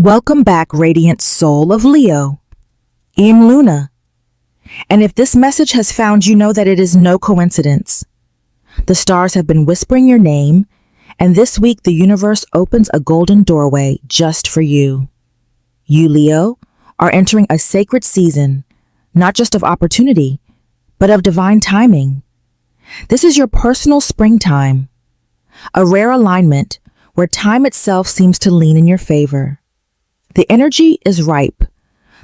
Welcome back, radiant soul of Leo. I'm Luna. And if this message has found you, know that it is no coincidence. The stars have been whispering your name, and this week the universe opens a golden doorway just for you. You, Leo, are entering a sacred season, not just of opportunity, but of divine timing. This is your personal springtime, a rare alignment where time itself seems to lean in your favor. The energy is ripe,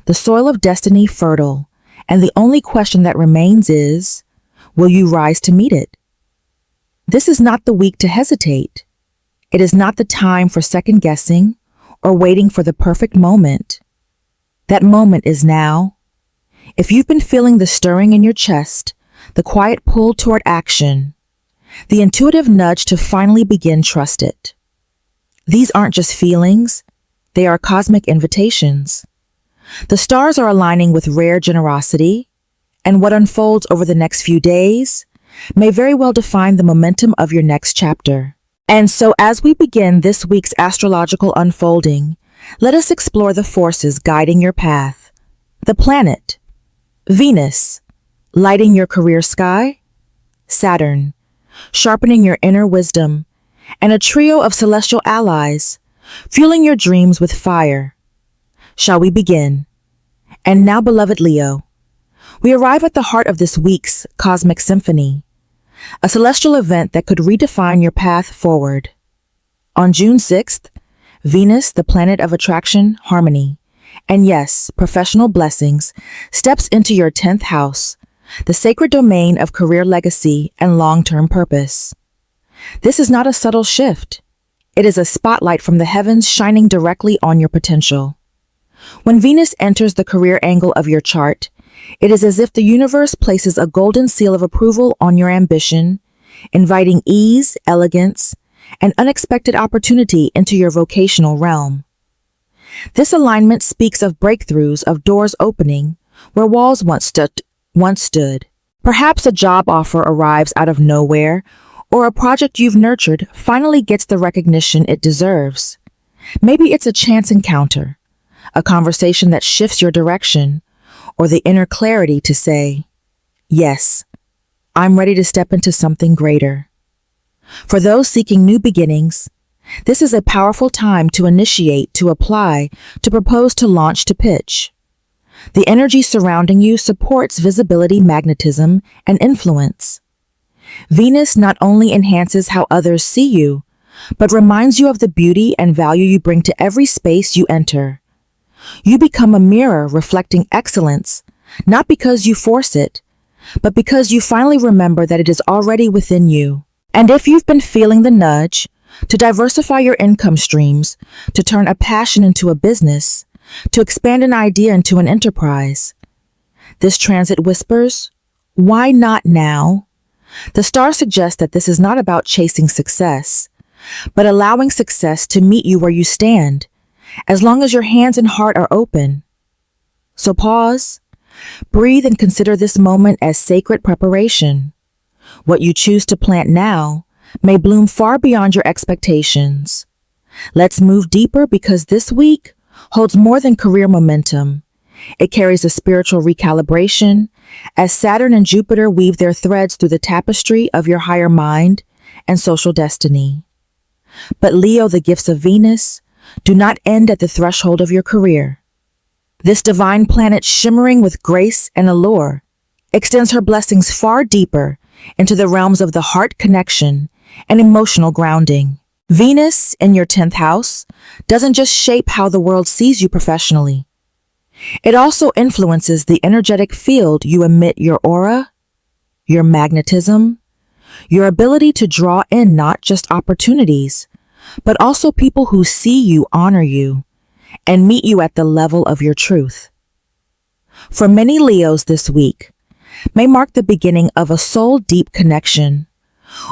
the soil of destiny fertile, and the only question that remains is, will you rise to meet it? This is not the week to hesitate. It is not the time for second guessing or waiting for the perfect moment. That moment is now. If you've been feeling the stirring in your chest, the quiet pull toward action, the intuitive nudge to finally begin, trust it. These aren't just feelings. They are cosmic invitations. The stars are aligning with rare generosity, and what unfolds over the next few days may very well define the momentum of your next chapter. And so as we begin this week's astrological unfolding, let us explore the forces guiding your path. The planet, Venus, lighting your career sky, Saturn, sharpening your inner wisdom, and a trio of celestial allies, fueling your dreams with fire. Shall we begin? And now, beloved Leo, we arrive at the heart of this week's cosmic symphony, a celestial event that could redefine your path forward. On June 6th, Venus, the planet of attraction, harmony, and yes, professional blessings, steps into your 10th house, the sacred domain of career legacy and long-term purpose. This is not a subtle shift. It is a spotlight from the heavens shining directly on your potential. When Venus enters the career angle of your chart, it is as if the universe places a golden seal of approval on your ambition, inviting ease, elegance, and unexpected opportunity into your vocational realm. This alignment speaks of breakthroughs, of doors opening where walls once stood. Perhaps a job offer arrives out of nowhere, or a project you've nurtured finally gets the recognition it deserves. Maybe it's a chance encounter, a conversation that shifts your direction, or the inner clarity to say, yes, I'm ready to step into something greater. For those seeking new beginnings, this is a powerful time to initiate, to apply, to propose, to launch, to pitch. The energy surrounding you supports visibility, magnetism, and influence. Venus not only enhances how others see you, but reminds you of the beauty and value you bring to every space you enter. You become a mirror reflecting excellence, not because you force it, but because you finally remember that it is already within you. And if you've been feeling the nudge to diversify your income streams, to turn a passion into a business, to expand an idea into an enterprise, this transit whispers, why not now? The stars suggest that this is not about chasing success, but allowing success to meet you where you stand, as long as your hands and heart are open. So pause, breathe, and consider this moment as sacred preparation. What you choose to plant now may bloom far beyond your expectations. Let's move deeper, because this week holds more than career momentum. It carries a spiritual recalibration as Saturn and Jupiter weave their threads through the tapestry of your higher mind and social destiny. But Leo, the gifts of Venus do not end at the threshold of your career. This divine planet, shimmering with grace and allure, extends her blessings far deeper into the realms of the heart connection and emotional grounding. Venus in your 10th house doesn't just shape how the world sees you professionally. It also influences the energetic field you emit, your aura, your magnetism, your ability to draw in not just opportunities, but also people who see you, honor you, and meet you at the level of your truth. For many Leos, this week may mark the beginning of a soul-deep connection,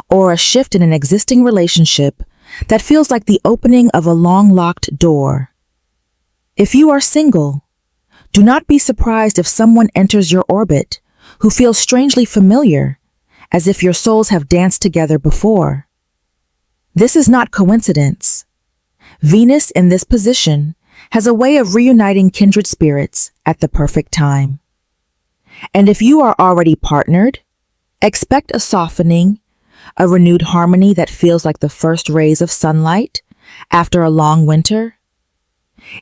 or a shift in an existing relationship that feels like the opening of a long-locked door. If you are single, do not be surprised if someone enters your orbit who feels strangely familiar, as if your souls have danced together before. This is not coincidence. Venus in this position has a way of reuniting kindred spirits at the perfect time. And if you are already partnered, expect a softening, a renewed harmony that feels like the first rays of sunlight after a long winter.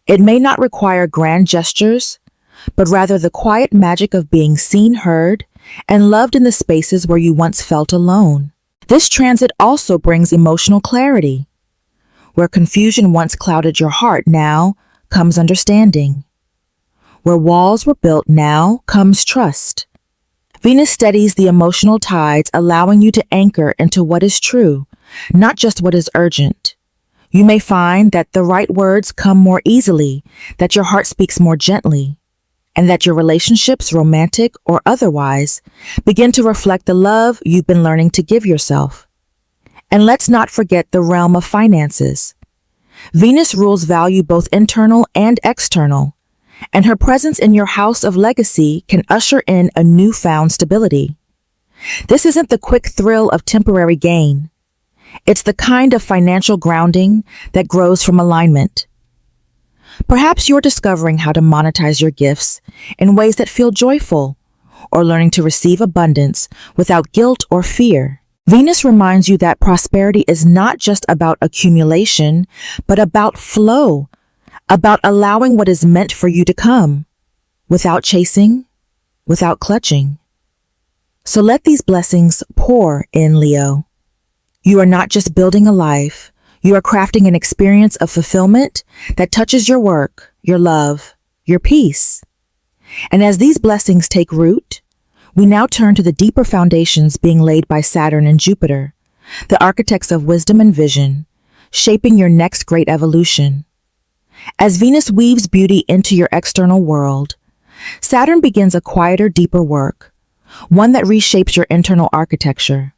It may not require grand gestures, but rather the quiet magic of being seen, heard, and loved in the spaces where you once felt alone. This transit also brings emotional clarity. Where confusion once clouded your heart, now comes understanding. Where walls were built, now comes trust. Venus steadies the emotional tides, allowing you to anchor into what is true, not just what is urgent. You may find that the right words come more easily, that your heart speaks more gently, and that your relationships, romantic or otherwise, begin to reflect the love you've been learning to give yourself. And let's not forget the realm of finances. Venus rules value both internal and external, and her presence in your house of legacy can usher in a newfound stability. This isn't the quick thrill of temporary gain. It's the kind of financial grounding that grows from alignment. Perhaps you're discovering how to monetize your gifts in ways that feel joyful, or learning to receive abundance without guilt or fear. Venus reminds you that prosperity is not just about accumulation, but about flow, about allowing what is meant for you to come, without chasing, without clutching. So let these blessings pour in, Leo. You are not just building a life, you are crafting an experience of fulfillment that touches your work, your love, your peace. And as these blessings take root, we now turn to the deeper foundations being laid by Saturn and Jupiter, the architects of wisdom and vision, shaping your next great evolution. As Venus weaves beauty into your external world, Saturn begins a quieter, deeper work, one that reshapes your internal architecture.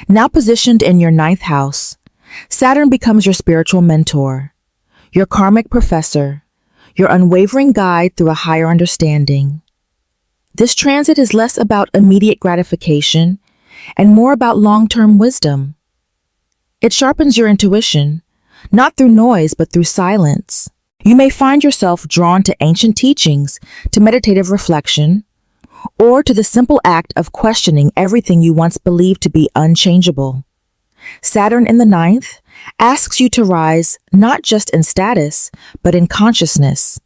Now positioned in your ninth house, Saturn becomes your spiritual mentor, your karmic professor, your unwavering guide through a higher understanding. This transit is less about immediate gratification and more about long-term wisdom. It sharpens your intuition, not through noise but through silence. You may find yourself drawn to ancient teachings, to meditative reflection, or to the simple act of questioning everything you once believed to be unchangeable. Saturn in the ninth asks you to rise not just in status, but in consciousness.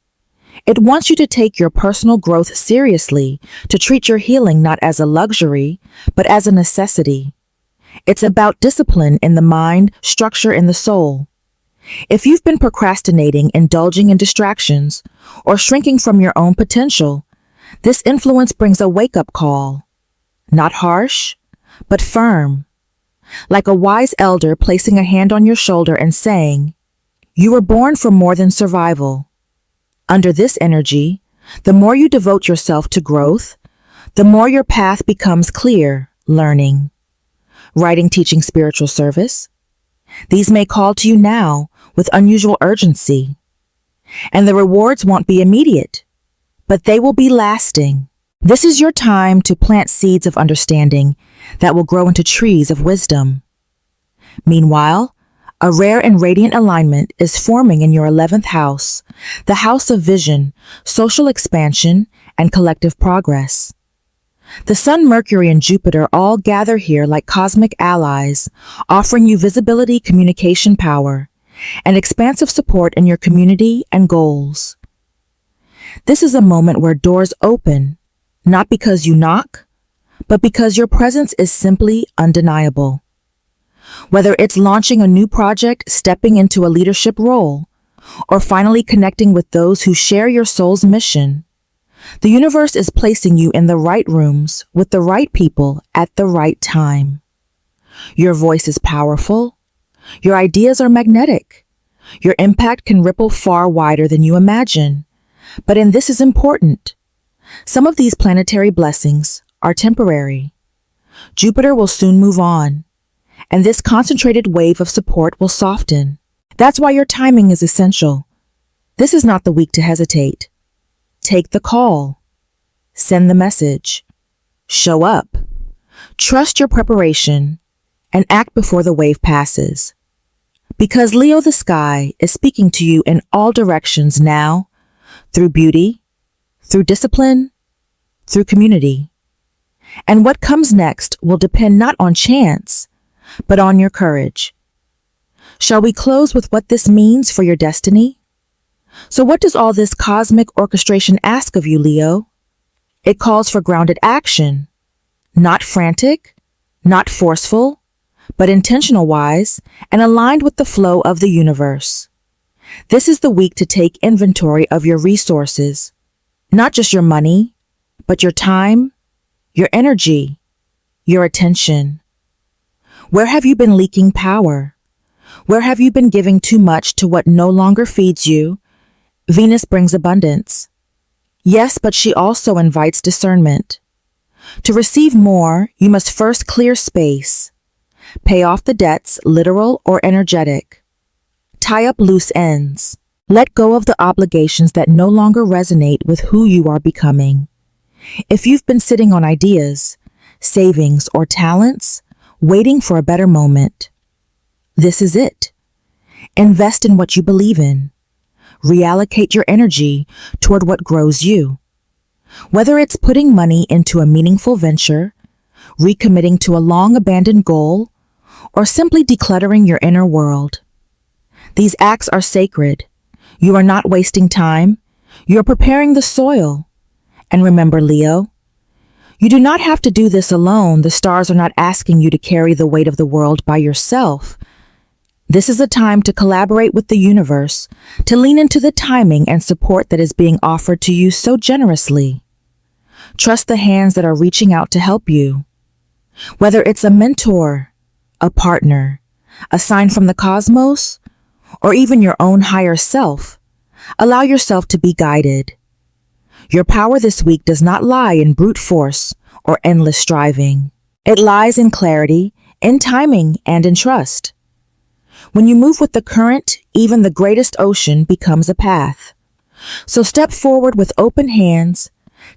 It wants you to take your personal growth seriously, to treat your healing not as a luxury, but as a necessity. It's about discipline in the mind, structure in the soul. If you've been procrastinating, indulging in distractions, or shrinking from your own potential, this influence brings a wake-up call. Not harsh, but firm. Like a wise elder placing a hand on your shoulder and saying, "You were born for more than survival." Under this energy, the more you devote yourself to growth, the more your path becomes clear, learning, writing, teaching, spiritual service. These may call to you now with unusual urgency, and the rewards won't be immediate, but they will be lasting. This is your time to plant seeds of understanding that will grow into trees of wisdom. Meanwhile, a rare and radiant alignment is forming in your 11th house, the house of vision, social expansion, and collective progress. The Sun, Mercury, and Jupiter all gather here like cosmic allies, offering you visibility, communication power, and expansive support in your community and goals. This is a moment where doors open, not because you knock, but because your presence is simply undeniable. Whether it's launching a new project, stepping into a leadership role, or finally connecting with those who share your soul's mission, the universe is placing you in the right rooms with the right people at the right time. Your voice is powerful. Your ideas are magnetic. Your impact can ripple far wider than you imagine. But and this is important, some of these planetary blessings are temporary. Jupiter will soon move on, and this concentrated wave of support will soften. That's why your timing is essential. This is not the week to hesitate. Take the call. Send the message. Show up. Trust your preparation and act before the wave passes. Because Leo the sky is speaking to you in all directions now, through beauty, through discipline, through community. And what comes next will depend not on chance, but on your courage. Shall we close with what this means for your destiny? So what does all this cosmic orchestration ask of you, Leo? It calls for grounded action, not frantic, not forceful, but intentional wise and aligned with the flow of the universe. This is the week to take inventory of your resources, not just your money, but your time, your energy, your attention. Where have you been leaking power? Where have you been giving too much to what no longer feeds you? Venus brings abundance. Yes, but she also invites discernment. To receive more, you must first clear space. Pay off the debts, literal or energetic. Tie up loose ends. Let go of the obligations that no longer resonate with who you are becoming. If you've been sitting on ideas, savings, or talents, waiting for a better moment, this is it. Invest in what you believe in. Reallocate your energy toward what grows you. Whether it's putting money into a meaningful venture, recommitting to a long-abandoned goal, or simply decluttering your inner world. These acts are sacred. You are not wasting time. You are preparing the soil. And remember, Leo, you do not have to do this alone. The stars are not asking you to carry the weight of the world by yourself. This is a time to collaborate with the universe, to lean into the timing and support that is being offered to you so generously. Trust the hands that are reaching out to help you. Whether it's a mentor, a partner, a sign from the cosmos, or even your own higher self, allow yourself to be guided. Your power this week does not lie in brute force or endless striving. It lies in clarity, in timing, and in trust. When you move with the current, even the greatest ocean becomes a path. So step forward with open hands,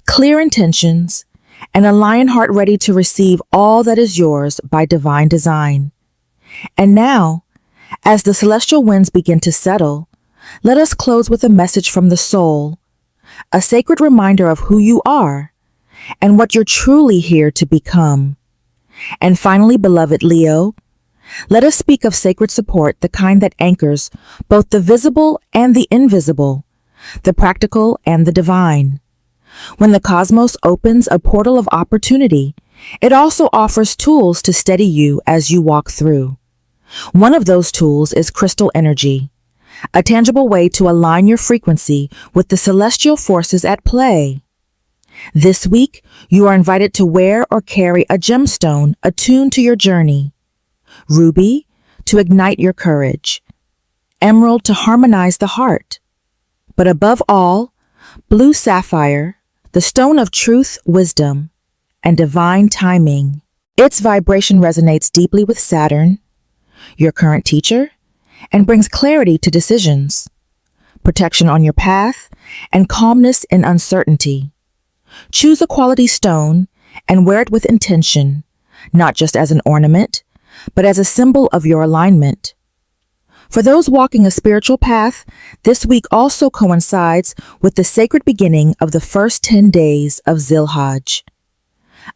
clear intentions, and a lion heart ready to receive all that is yours by divine design. And now, as the celestial winds begin to settle, let us close with a message from the soul, a sacred reminder of who you are and what you're truly here to become. And finally, beloved Leo, let us speak of sacred support, the kind that anchors both the visible and the invisible, the practical and the divine. When the cosmos opens a portal of opportunity, it also offers tools to steady you as you walk through. One of those tools is crystal energy, a tangible way to align your frequency with the celestial forces at play. This week, you are invited to wear or carry a gemstone attuned to your journey. Ruby, to ignite your courage. Emerald, to harmonize the heart. But above all, blue sapphire, the stone of truth, wisdom, and divine timing. Its vibration resonates deeply with Saturn, your current teacher, and brings clarity to decisions, protection on your path, and calmness in uncertainty. Choose a quality stone and wear it with intention, not just as an ornament, but as a symbol of your alignment. For those walking a spiritual path, this week also coincides with the sacred beginning of the first 10 days of Zilhaj,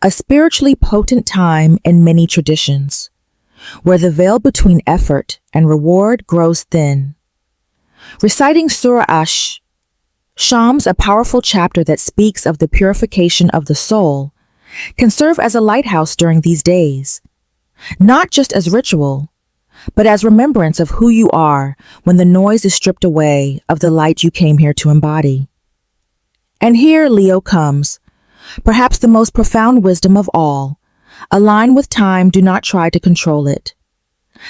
a spiritually potent time in many traditions, where the veil between effort and reward grows thin. Reciting Surah Shams, a powerful chapter that speaks of the purification of the soul, can serve as a lighthouse during these days, not just as ritual, but as remembrance of who you are when the noise is stripped away of the light you came here to embody. And here Leo comes, perhaps the most profound wisdom of all. Align with time, do not try to control it.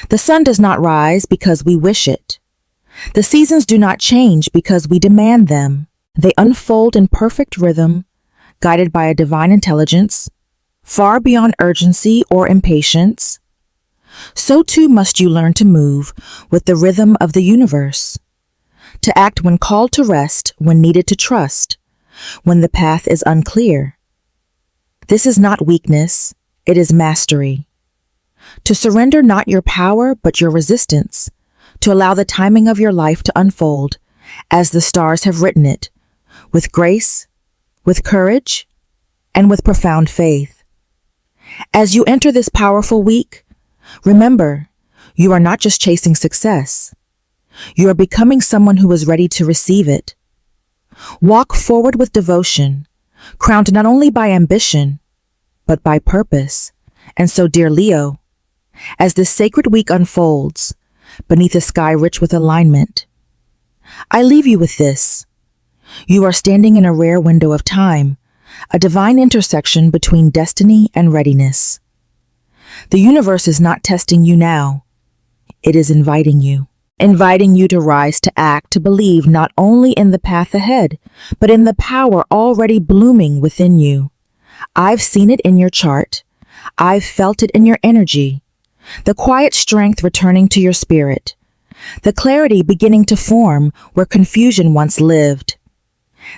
The sun does not rise because we wish it. The seasons do not change because we demand them. They unfold in perfect rhythm, guided by a divine intelligence, far beyond urgency or impatience. So too must you learn to move with the rhythm of the universe, to act when called to rest, when needed to trust, when the path is unclear. This is not weakness, it is mastery. To surrender not your power but your resistance, to allow the timing of your life to unfold as the stars have written it, with grace, with courage, and with profound faith. As you enter this powerful week, remember, you are not just chasing success. You are becoming someone who is ready to receive it. Walk forward with devotion, crowned not only by ambition, but by purpose. And so, dear Leo, as this sacred week unfolds, beneath a sky rich with alignment, I leave you with this. You are standing in a rare window of time, a divine intersection between destiny and readiness. The universe is not testing you now. It is inviting you to rise, to act, to believe not only in the path ahead, but in the power already blooming within you. I've seen it in your chart. I've felt it in your energy. The quiet strength returning to your spirit. The clarity beginning to form where confusion once lived.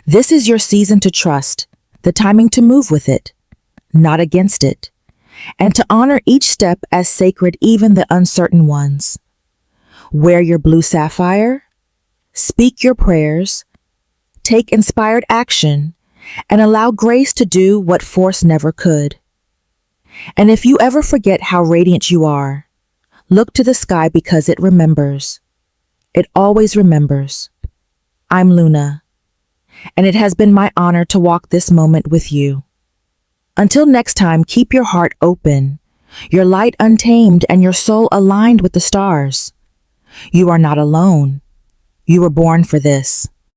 This is your season to trust, the timing to move with it, not against it, and to honor each step as sacred, even the uncertain ones. Wear your blue sapphire, speak your prayers, take inspired action, and allow grace to do what force never could. And if you ever forget how radiant you are, look to the sky because it remembers. It always remembers. I'm Luna, and it has been my honor to walk this moment with you. Until next time, keep your heart open, your light untamed, and your soul aligned with the stars. You are not alone. You were born for this.